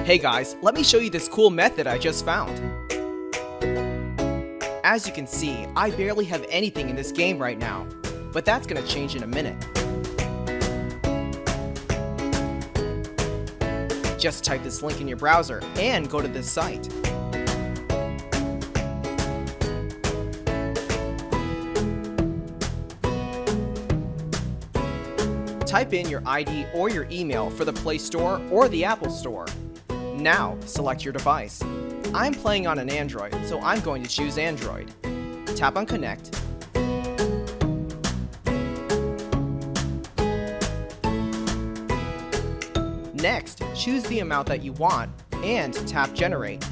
Hey guys, let me show you this cool method I just found. As you can see, I barely have anything in this game right now, but that's gonna change in a minute. Just type this link in your browser and go to this site. Type in your ID or your email for the Play Store or the Apple Store. Now, select your device. I'm playing on an Android, so I'm going to choose Android. Tap on Connect. Next, choose the amount that you want and tap Generate.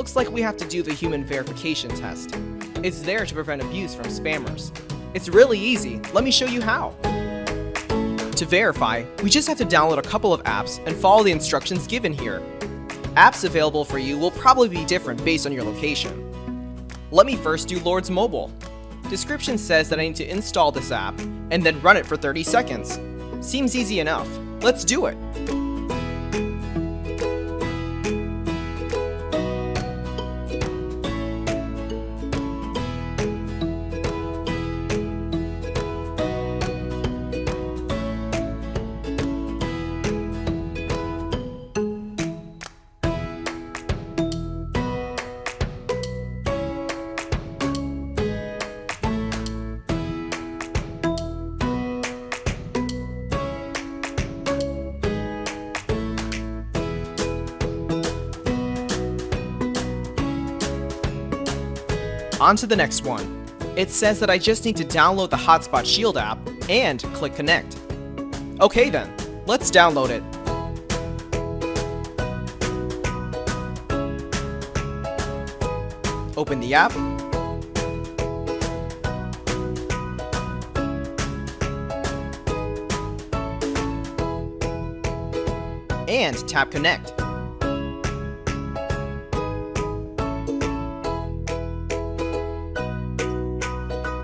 Looks like we have to do the human verification test. It's there to prevent abuse from spammers. It's really easy. Let me show you how. To verify, we just have to download a couple of apps and follow the instructions given here. Apps available for you will probably be different based on your location. Let me first do Lord's Mobile. Description says that I need to install this app and then run it for 30 seconds. Seems easy enough. Let's do it. On to the next one. It says that I just need to download the Hotspot Shield app and click Connect. Okay then, let's download it. Open the app. And tap Connect.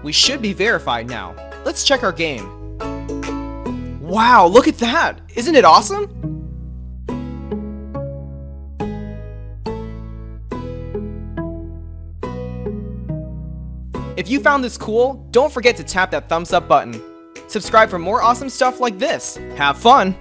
We should be verified now. Let's check our game. Wow, look at that! Isn't it awesome? If you found this cool, don't forget to tap that thumbs up button. Subscribe for more awesome stuff like this. Have fun!